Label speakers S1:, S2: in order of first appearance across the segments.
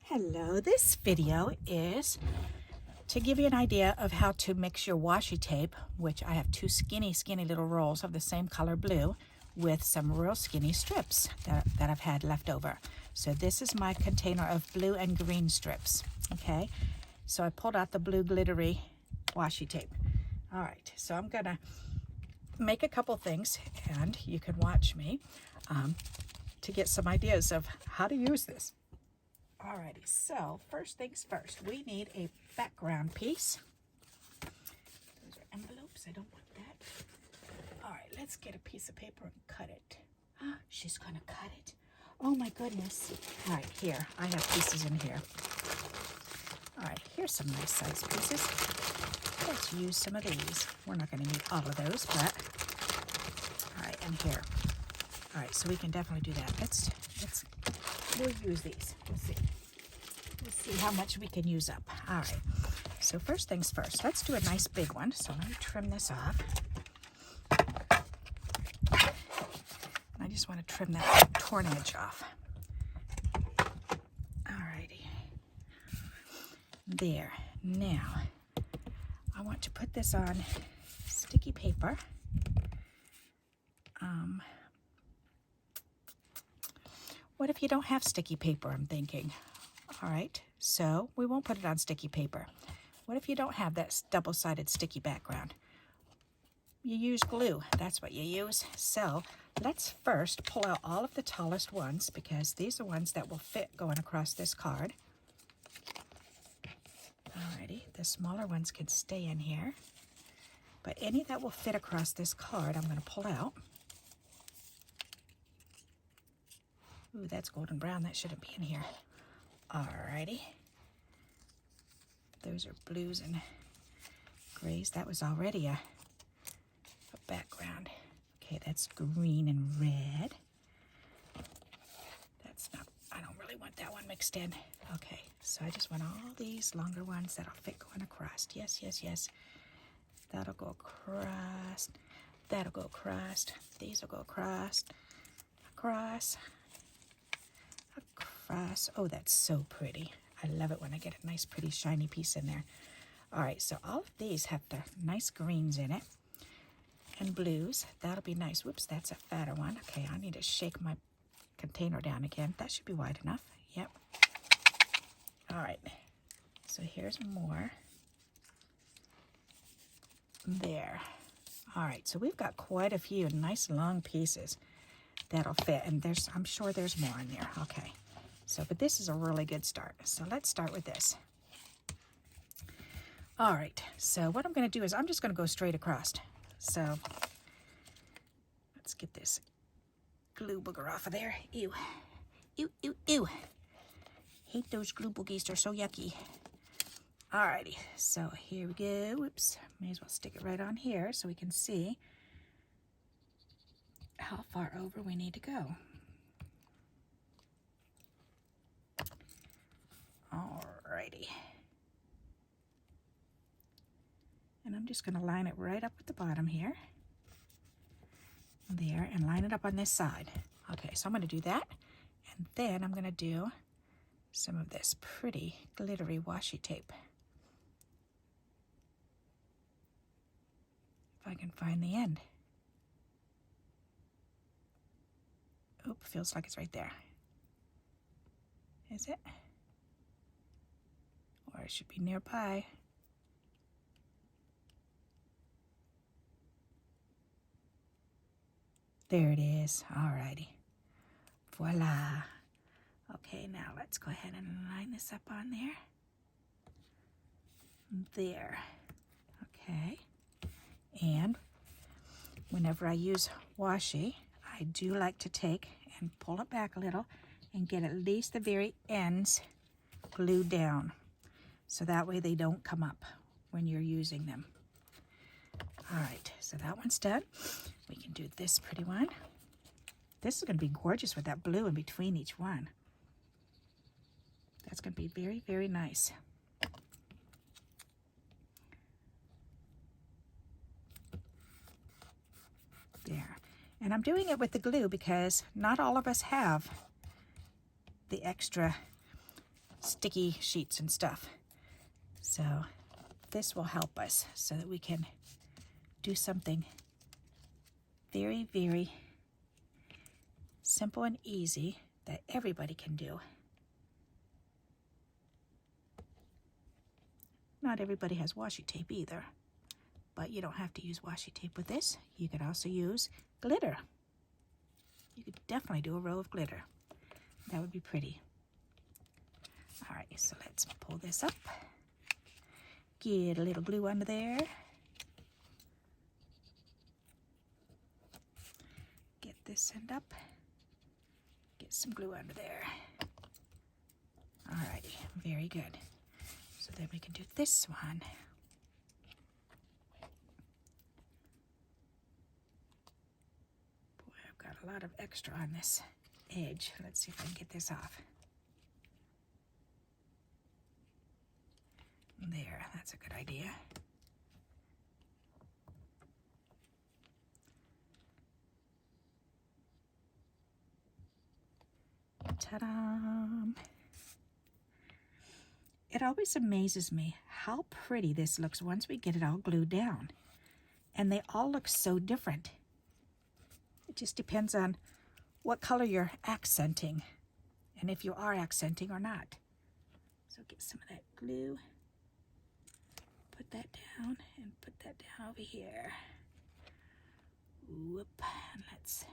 S1: Hello, this video is to give you an idea of how to mix your washi tape, which I have two skinny little rolls of the same color blue with some real skinny strips that I've had left over. So this is my container of blue and green strips, okay? So I pulled out the blue glittery washi tape. All right, so I'm gonna make a couple things and you can watch me to get some ideas of how to use this. Alrighty, so first things first, we need a background piece. Those are envelopes, I don't want that. Alright, let's get a piece of paper and cut it. She's gonna cut it. Oh my goodness. Alright, here, I have pieces in here. Alright, here's some nice size pieces. Let's use some of these. We're not gonna need all of those, but alright, and here. Alright, so we can definitely do that. We'll use these. We'll see. We'll see how much we can use up. All right. So first things first, let's do a nice big one. So let me trim this off. I just want to trim that torn edge off. All righty. There. Now, I want to put this on sticky paper. What if you don't have sticky paper, I'm thinking? All right, so we won't put it on sticky paper. What if you don't have that double-sided sticky background? You use glue, that's what you use. So let's first pull out all of the tallest ones because these are ones that will fit going across this card. Alrighty, the smaller ones can stay in here. But any that will fit across this card, I'm gonna pull out. Ooh, that's golden brown. That shouldn't be in here. Alrighty. Those are blues and grays. That was already a background. Okay, that's green and red. That's not, I don't really want that one mixed in. Okay, so I just want all these longer ones that'll fit going across. Yes, yes, yes. That'll go across. That'll go across. These will go across. Across. Across. Oh, that's so pretty. I love it when I get a nice, pretty, shiny piece in there. All right, so all of these have the nice greens in it and blues. That'll be nice. Whoops, that's a fatter one. Okay, I need to shake my container down again. That should be wide enough. Yep. All right, so here's more. There. All right, so we've got quite a few nice long pieces that'll fit, and I'm sure there's more in there. Okay, so but this is a really good start. So let's start with this. All right, so what I'm going to do is I'm just going to go straight across. So let's get this glue booger off of there. Ew, ew, ew, ew. Hate those glue boogies. They're so yucky. All righty, so here we go. Whoops, may as well stick it right on here so we can see how far over we need to go. Alrighty. And I'm just going to line it right up at the bottom here. There, and line it up on this side. Okay, so I'm going to do that. And then I'm going to do some of this pretty glittery washi tape. If I can find the end. Oop, feels like it's right there. Is it? Or it should be nearby. There it is. Alrighty. Voila. Okay, now let's go ahead and line this up on there. There. Okay. And whenever I use washi, I do like to take and pull it back a little and get at least the very ends glued down. So that way they don't come up when you're using them. All right, so that one's done. We can do this pretty one. This is going to be gorgeous with that blue in between each one. That's going to be very, very nice. There. And I'm doing it with the glue because not all of us have the extra sticky sheets and stuff. So this will help us so that we can do something very, very simple and easy that everybody can do. Not everybody has washi tape either, but you don't have to use washi tape with this. You could also use glitter. You could definitely do a row of glitter. That would be pretty. All right, so let's pull this up. Get a little glue under there. Get this end up. Get some glue under there. All righty, very good. So then we can do this one. Boy, I've got a lot of extra on this edge. Let's see if I can get this off. There, that's a good idea. Ta-da! It always amazes me how pretty this looks once we get it all glued down. And they all look so different. It just depends on what color you're accenting and if you are accenting or not. So get some of that glue. Put that down and put that down over here. Whoop, and let's,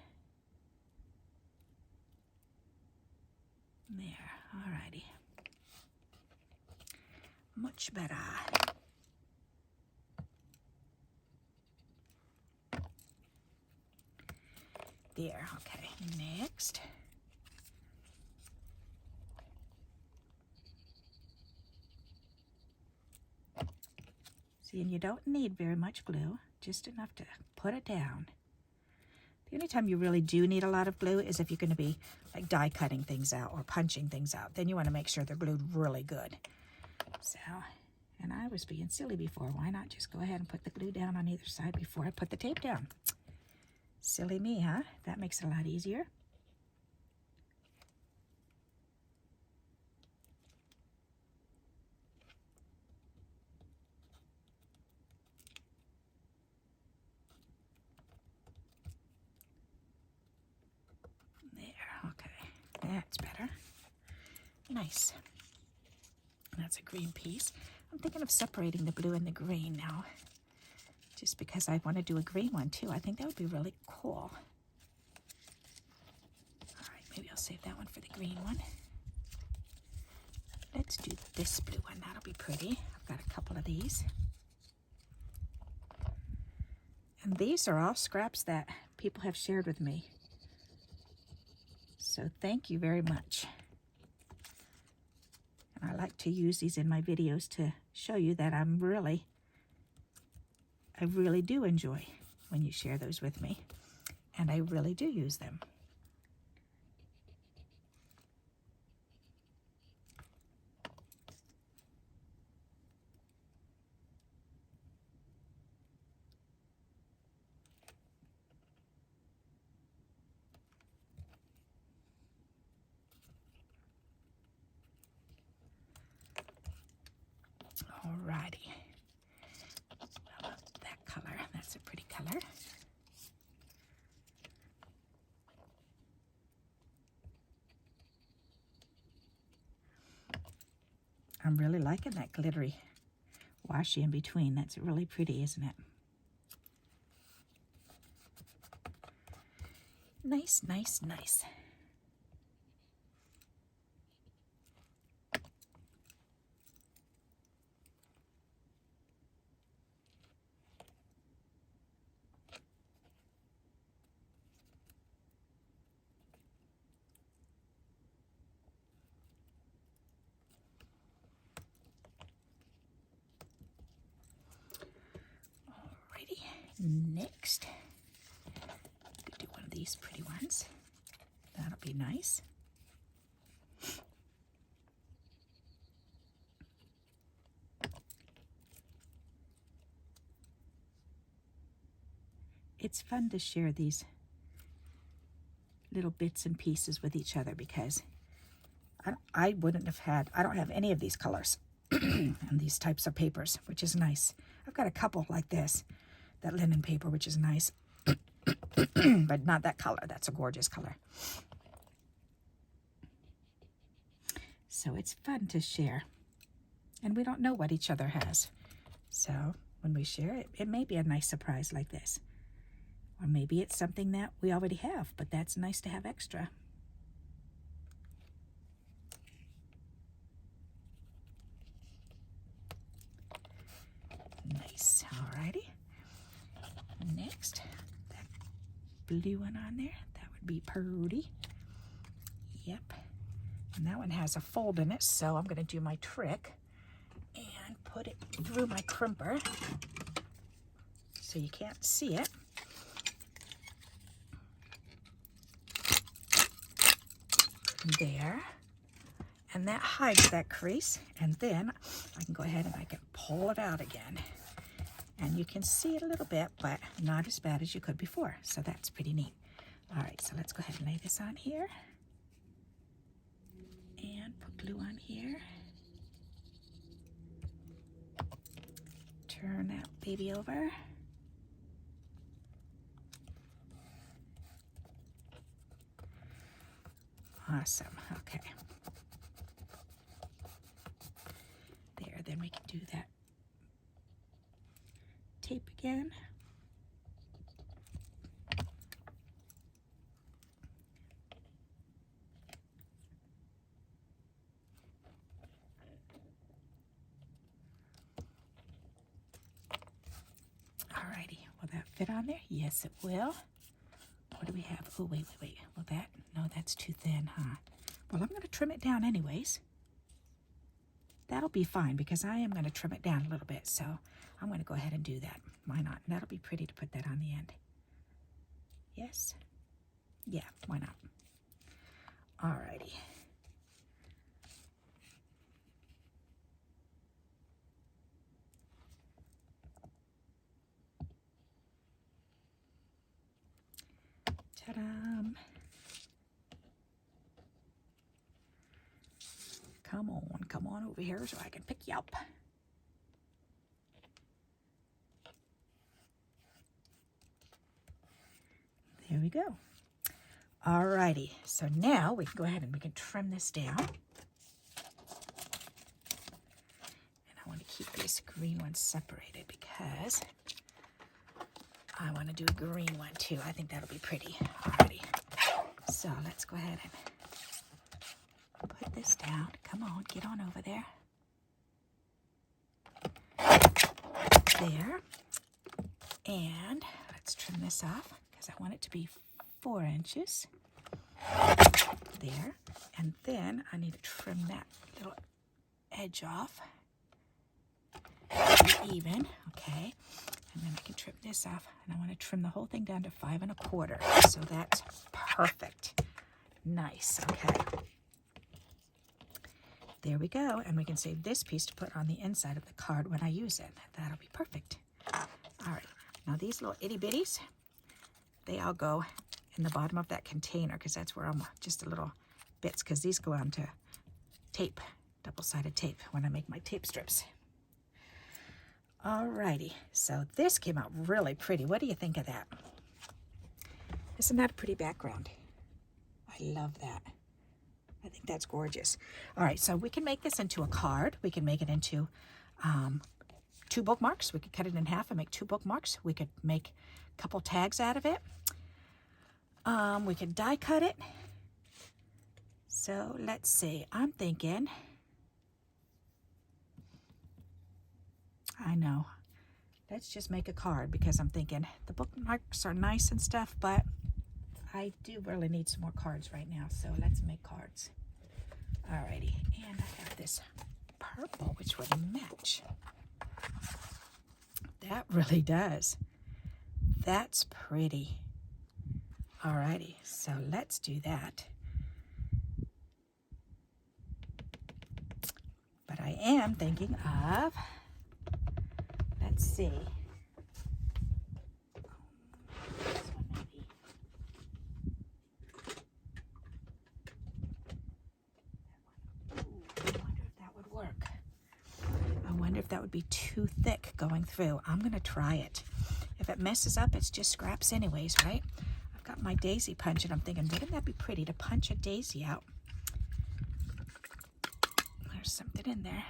S1: there, alrighty. Much better. There, okay, next. See, and you don't need very much glue, just enough to put it down. The only time you really do need a lot of glue is if you're going to be like die cutting things out or punching things out. Then you want to make sure they're glued really good. So, and I was being silly before. Why not just go ahead and put the glue down on either side before I put the tape down? Silly me, huh? That makes it a lot easier. That's better. Nice. That's a green piece. I'm thinking of separating the blue and the green now, just because I want to do a green one too. I think that would be really cool. All right, maybe I'll save that one for the green one. Let's do this blue one. That'll be pretty. I've got a couple of these. And these are all scraps that people have shared with me. So thank you very much. And I like to use these in my videos to show you that I really do enjoy when you share those with me. And I really do use them. Alrighty. I love that color. That's a pretty color. I'm really liking that glittery washi in between. That's really pretty, isn't it? Nice, nice, nice. Next, could do one of these pretty ones. That'll be nice. It's fun to share these little bits and pieces with each other because I wouldn't have had, I don't have any of these colors and these types of papers, which is nice. I've got a couple like this, that linen paper, which is nice, but not that color. That's a gorgeous color. So it's fun to share. And we don't know what each other has. So when we share it, it may be a nice surprise like this. Or maybe it's something that we already have, but that's nice to have extra. Nice, alrighty. Next, that blue one on there, that would be pretty. Yep. And that one has a fold in it, so I'm going to do my trick and put it through my crimper so you can't see it. There. And that hides that crease, and then I can go ahead and I can pull it out again. And you can see it a little bit, but not as bad as you could before, so that's pretty neat. All right, so let's go ahead and lay this on here. And put glue on here. Turn that baby over. Awesome, okay. There, then we can do that tape again. Alrighty, will that fit on there? Yes, it will. What do we have? Oh, wait. Will that? No, that's too thin, huh? Well, I'm going to trim it down anyways. That'll be fine because I am going to trim it down a little bit. So I'm going to go ahead and do that. Why not? That'll be pretty to put that on the end. Yes? Yeah, why not? Alrighty. Ta-da! Come on over here so I can pick you up. There we go. Alrighty, so now we can go ahead and we can trim this down. And I want to keep these green ones separated because I want to do a green one too. I think that'll be pretty. Alrighty, so let's go ahead and put this down. Come on, get on over there. There. And let's trim this off because I want it to be 4 inches. There. And then I need to trim that little edge off. Be even. Okay. And then I can trim this off. And I want to trim the whole thing down to 5 1/4. So that's perfect. Nice. Okay. There we go, and we can save this piece to put on the inside of the card when I use it. That'll be perfect. All right, now these little itty bitties, they all go in the bottom of that container because that's where I'm just a little bits because these go onto tape, double-sided tape when I make my tape strips. All righty, so this came out really pretty. What do you think of that? Isn't that a pretty background? I love that. I think that's gorgeous. All right, so we can make this into a card. We can make it into 2 bookmarks. We could cut it in half and make 2 bookmarks. We could make a couple tags out of it. We could die cut it. So let's see. I'm thinking, I know, let's just make a card because I'm thinking the bookmarks are nice and stuff, but I do really need some more cards right now, so let's make cards. Alrighty, and I have this purple, which would match. That really does. That's pretty. Alrighty, so let's do that. But I am thinking of, let's see. work. I wonder if that would be too thick going through. I'm going to try it. If it messes up, it's just scraps anyways, right? I've got my daisy punch, and I'm thinking, wouldn't that be pretty to punch a daisy out? There's something in there.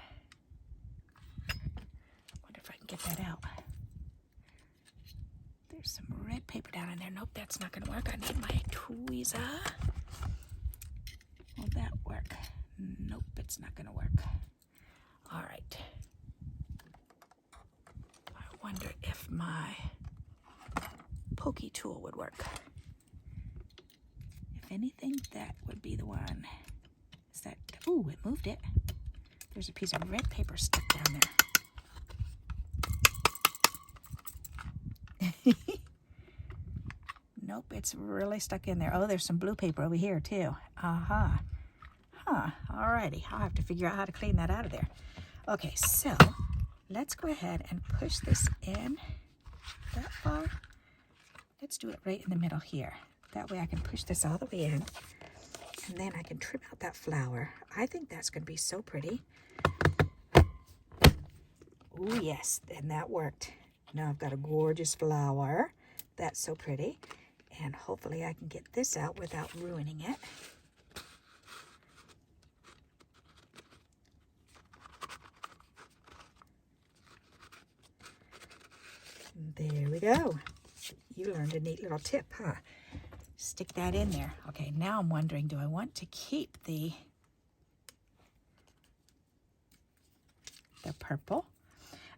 S1: Wonder if I can get that out. There's some red paper down in there. Nope, that's not going to work. I need my tweezer. Will that work? Nope, it's not going to work. All right. I wonder if my pokey tool would work. If anything, that would be the one. Is that, ooh, it moved it. There's a piece of red paper stuck down there. Nope, it's really stuck in there. Oh, there's some blue paper over here too. Uh-huh. Huh, alrighty. I'll have to figure out how to clean that out of there. Okay, so let's go ahead and push this in that far. Let's do it right in the middle here. That way I can push this all the way in, and then I can trim out that flower. I think that's going to be so pretty. Oh yes, and that worked. Now I've got a gorgeous flower. That's so pretty. And hopefully I can get this out without ruining it. There we go. You learned a neat little tip, huh? Stick that in there. Okay, now I'm wondering, do I want to keep the purple?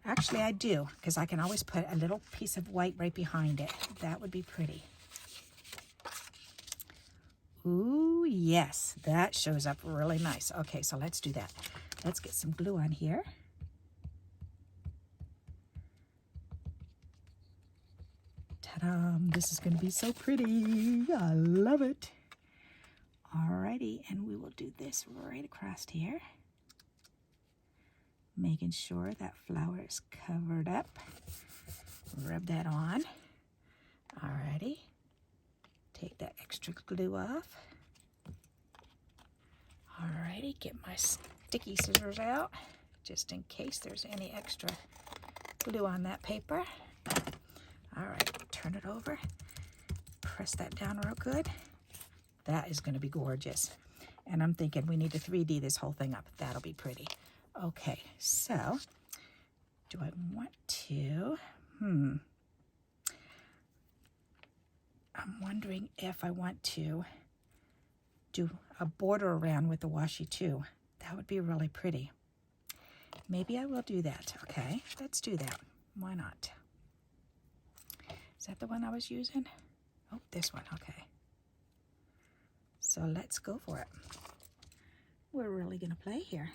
S1: Actually, I do, because I can always put a little piece of white right behind it. That would be pretty. Ooh, yes, that shows up really nice. Okay, so let's do that. Let's get some glue on here. Ta-da! This is going to be so pretty. I love it. Alrighty, and we will do this right across here. Making sure that flower is covered up. Rub that on. Alrighty. Take that extra glue off. Alrighty, get my sticky scissors out, just in case there's any extra glue on that paper. Alright, turn it over. Press that down real good. That is going to be gorgeous. And I'm thinking we need to 3D this whole thing up. That'll be pretty. Okay, so do I want to? I'm wondering if I want to do a border around with the washi too. That would be really pretty. Maybe I will do that. Okay, let's do that. Why not? Is that the one I was using? Oh, this one. Okay. So let's go for it. We're really going to play here.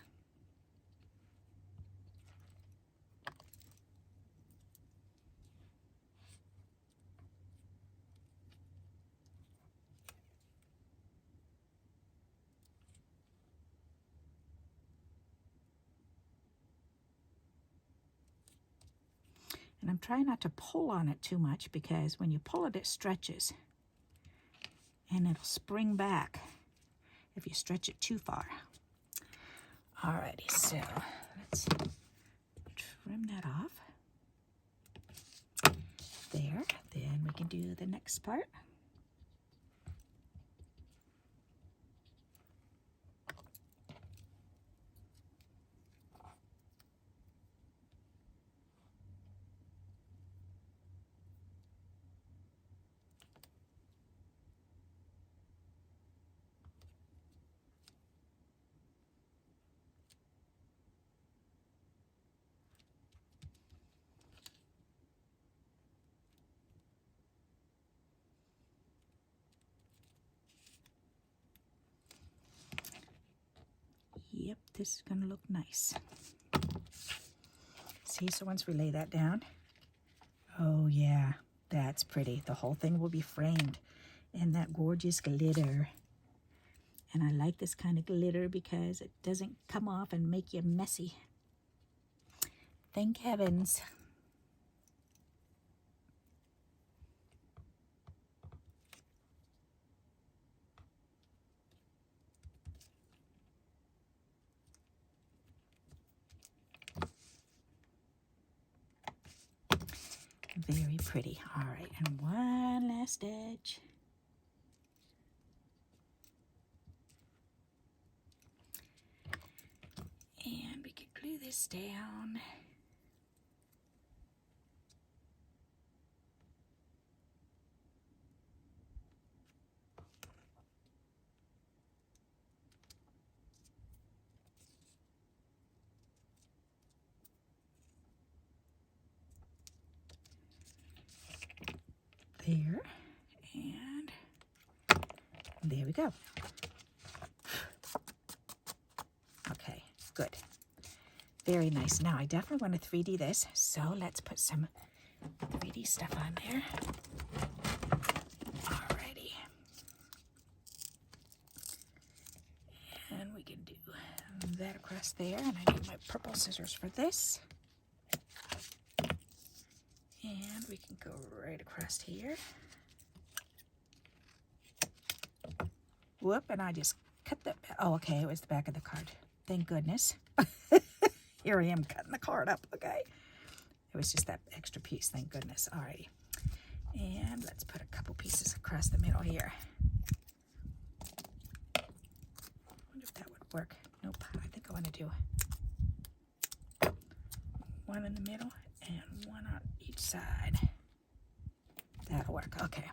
S1: And I'm trying not to pull on it too much, because when you pull it, it stretches. And it'll spring back if you stretch it too far. Alrighty, so let's trim that off. There, then we can do the next part. Yep, this is going to look nice. See, so once we lay that down, oh yeah, that's pretty. The whole thing will be framed in that gorgeous glitter. And I like this kind of glitter because it doesn't come off and make you messy. Thank heavens. Very pretty. All right, and one last edge. And we can glue this down. There, and there we go. Okay, good. Very nice. Now I definitely want to 3D this, so let's put some 3D stuff on there. Alrighty. And we can do that across there, and I need my purple scissors for this. And we can go right across here. Whoop, and I just cut the, oh, okay, it was the back of the card. Thank goodness. Here I am cutting the card up, okay. It was just that extra piece, thank goodness. Alrighty. And let's put a couple pieces across the middle here. I wonder if that would work. Nope, I think I want to do one in the middle and one on each side. That'll work, okay.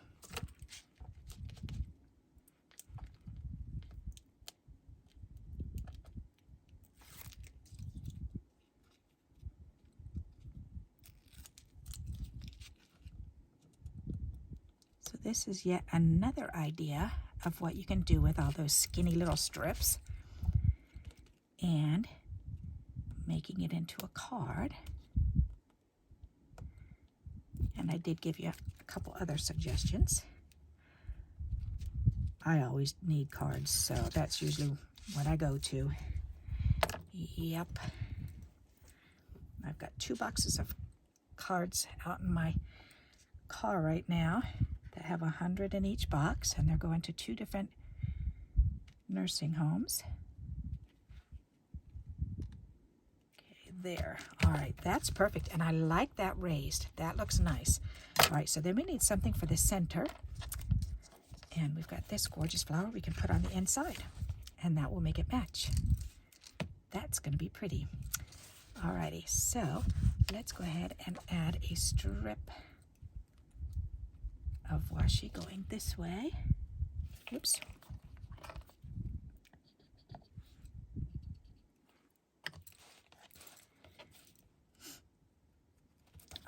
S1: So this is yet another idea of what you can do with all those skinny little strips and making it into a card. And I did give you a couple other suggestions. I always need cards, so that's usually what I go to. Yep. I've got 2 boxes of cards out in my car right now that have 100 in each box, and they're going to 2 different nursing homes. Okay, there. All right, that's perfect, and I like that raised. That looks nice. All right, so then we need something for the center, and we've got this gorgeous flower we can put on the inside, and that will make it match. That's going to be pretty. Alrighty, so let's go ahead and add a strip of washi going this way. Oops.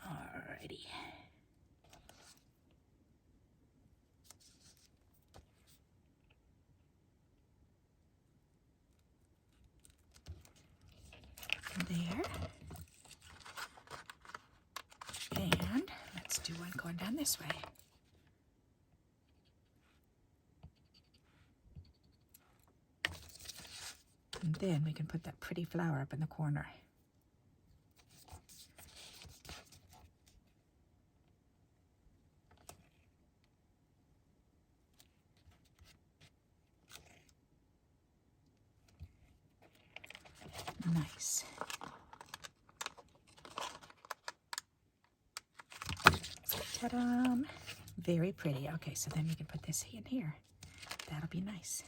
S1: Alrighty. There. And let's do one going down this way. And then we can put that pretty flower up in the corner. Nice. Ta-da! Very pretty. Okay, so then we can put this in here. That'll be nice.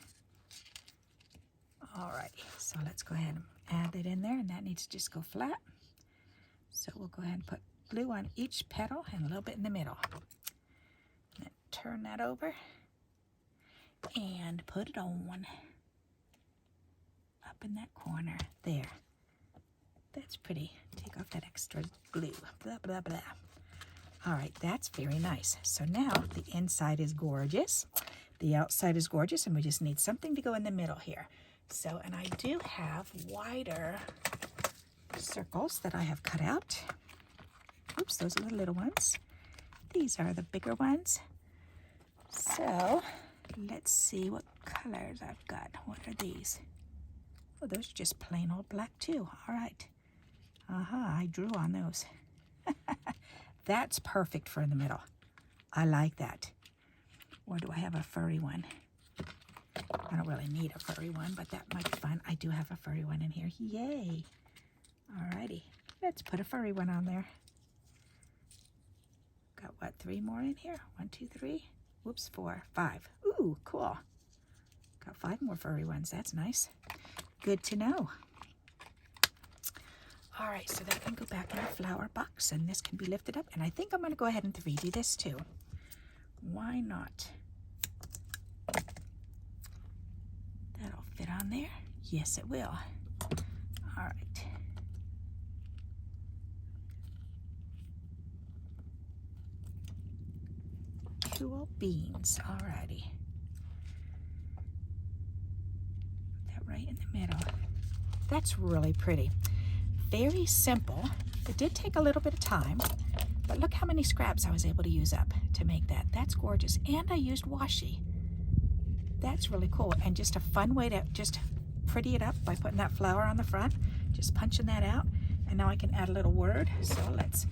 S1: Alrighty, so let's go ahead and add it in there, and that needs to just go flat. So we'll go ahead and put glue on each petal and a little bit in the middle. And then turn that over and put it on up in that corner there. That's pretty. Take off that extra glue. Blah, blah, blah. All right, that's very nice. So now the inside is gorgeous. The outside is gorgeous, and we just need something to go in the middle here. So, and I do have wider circles that I have cut out. Oops, those are the little ones. These are the bigger ones. So, let's see what colors I've got. What are these? Oh, those are just plain old black too. All right. I drew on those. That's perfect for in the middle. I like that. Or do I have a furry one? I don't really need a furry one, but that might be fun. I do have a furry one in here. Yay. Alrighty. Let's put a furry one on there. Got what, 3 more in here? 1, 2, 3. Whoops, 4, 5. Ooh, cool. Got 5 more furry ones. That's nice. Good to know. All right, so that can go back in the flower box, and this can be lifted up. And I think I'm going to go ahead and 3D this too. Why not? That'll fit on there. Yes, it will. All right. Cool beans. All righty. Put that right in the middle. That's really pretty. Very simple. It did take a little bit of time, but look how many scraps I was able to use up to make that. That's gorgeous. And I used washi. That's really cool. And just a fun way to just pretty it up by putting that flower on the front, just punching that out. And now I can add a little word. So let's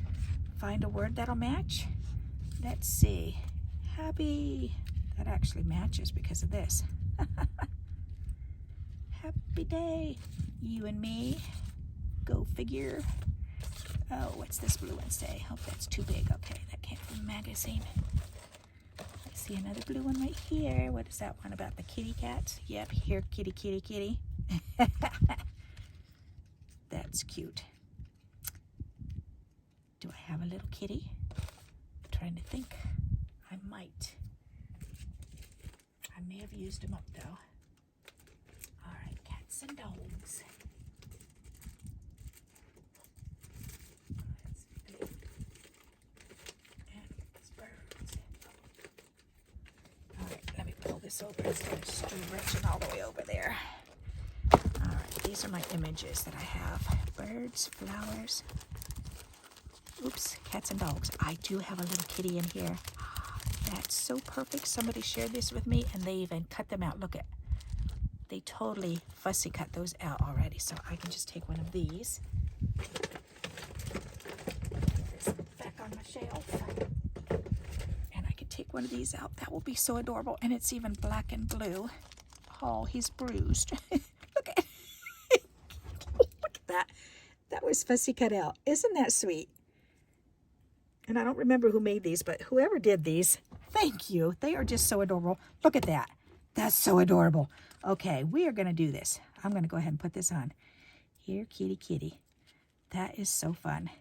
S1: find a word that'll match. Let's see. Happy. That actually matches because of this. Happy day. You and me. Go figure. Oh, what's this blue one say? Hope that's too big. Okay, that came from the magazine. I see another blue one right here. What is that one about the kitty cats? Yep, here, kitty, kitty, kitty. That's cute. Do I have a little kitty? I'm trying to think. I might. I may have used them up though. All right, cats and dogs. This over instead of stretching all the way over there. All right, these are my images that I have. Birds, flowers. Oops, cats and dogs. I do have a little kitty in here. That's so perfect. Somebody shared this with me and they even cut them out. Look at, they totally fussy cut those out already. So I can just take one of these. Put this back on my shelf. Take one of these out. That will be so adorable. And it's even black and blue. Oh, he's bruised. Look at look at that. That was fussy cut out. Isn't that sweet? And I don't remember who made these, but whoever did these, thank you. They are just so adorable. Look at that. That's so adorable. Okay, we are going to do this. I'm going to go ahead and put this on. Here, kitty, kitty. That is so fun.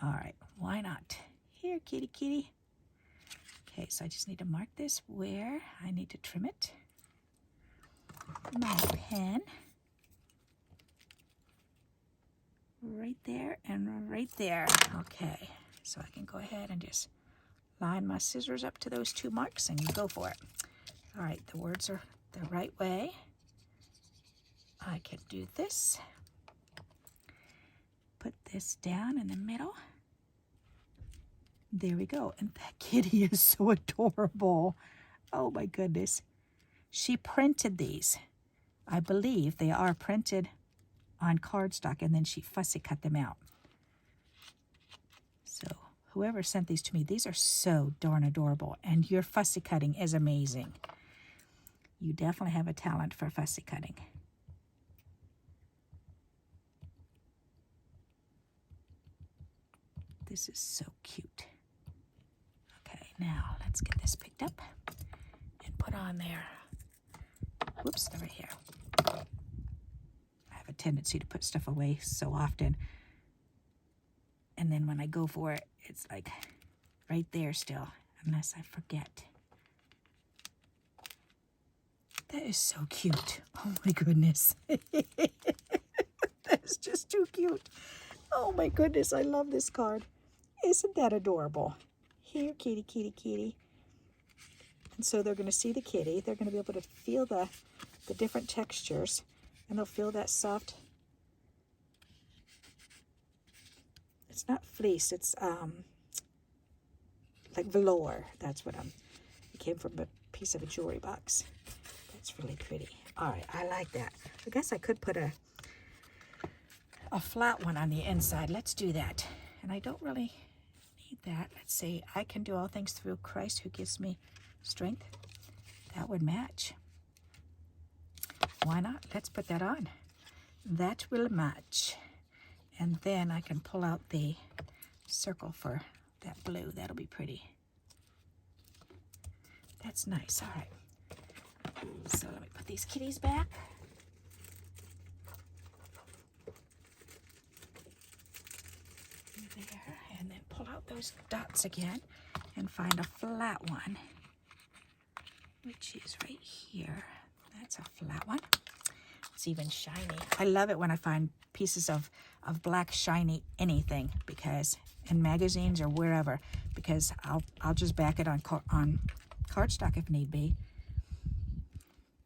S1: All right, why not? Here, kitty, kitty. Okay, so I just need to mark this where I need to trim it. My pen. Right there and right there. Okay, so I can go ahead and just line my scissors up to those 2 marks and go for it. All right, the words are the right way. I can do this. Put this down in the middle. There we go. And that kitty is so adorable. Oh my goodness. She printed these. I believe they are printed on cardstock and then she fussy cut them out. So whoever sent these to me, these are so darn adorable. And your fussy cutting is amazing. You definitely have a talent for fussy cutting. This is so cute. Now, let's get this picked up and put on there. Whoops, they're right here. I have a tendency to put stuff away so often. And then when I go for it, it's like right there still, unless I forget. That is so cute. Oh my goodness. That is just too cute. Oh my goodness, I love this card. Isn't that adorable? Here, kitty, kitty, kitty. And so they're going to see the kitty. They're going to be able to feel the different textures. And they'll feel that soft. It's not fleece. It's like velour. That's what it came from a piece of a jewelry box. That's really pretty. All right, I like that. I guess I could put a flat one on the inside. Let's do that. And I don't really that. Let's see. I can do all things through Christ who gives me strength. That would match. Why not? Let's put that on. That will match. And then I can pull out the circle for that blue. That'll be pretty. That's nice. All right. So let me put these kitties back. There, and then pull out those dots again and find a flat one, which is right here. That's a flat one. It's even shiny. I love it when I find pieces of black shiny anything, because in magazines or wherever, because I'll just back it on cardstock if need be,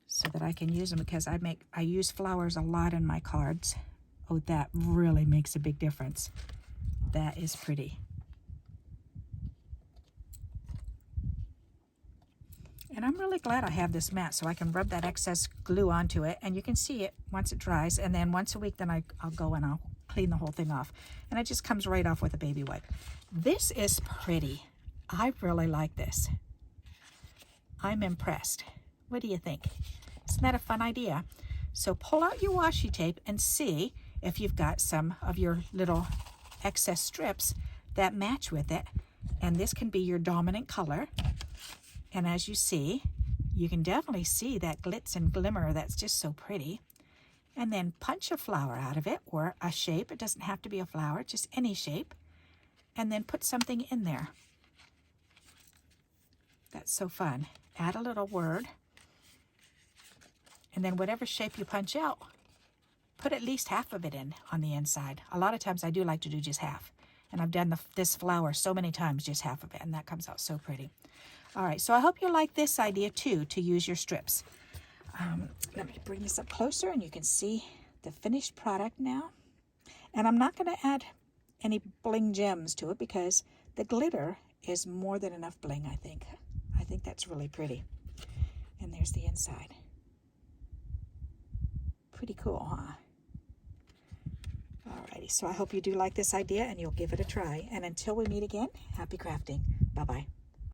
S1: so that I can use them, because I use flowers a lot in my cards. Oh, that really makes a big difference. That is pretty. And I'm really glad I have this mat, so I can rub that excess glue onto it, and you can see it once it dries, and then once a week then I'll go and I'll clean the whole thing off, and it just comes right off with a baby wipe. This is pretty. I really like this. I'm impressed. What do you think? Isn't that a fun idea? So pull out your washi tape and see if you've got some of your little excess strips that match with it, and this can be your dominant color. And as you see, you can definitely see that glitz and glimmer that's just so pretty. And then punch a flower out of it, or a shape. It doesn't have to be a flower, just any shape. And then put something in there. That's so fun. Add a little word. And then whatever shape you punch out, put at least half of it in on the inside. A lot of times I do like to do just half. And I've done this flower so many times, just half of it, and that comes out so pretty. All right, so I hope you like this idea too, to use your strips. Let me bring this up closer and you can see the finished product now. And I'm not going to add any bling gems to it, because the glitter is more than enough bling, I think. I think that's really pretty. And there's the inside. Pretty cool, huh? Alrighty, so I hope you do like this idea and you'll give it a try. And until we meet again, happy crafting. Bye-bye.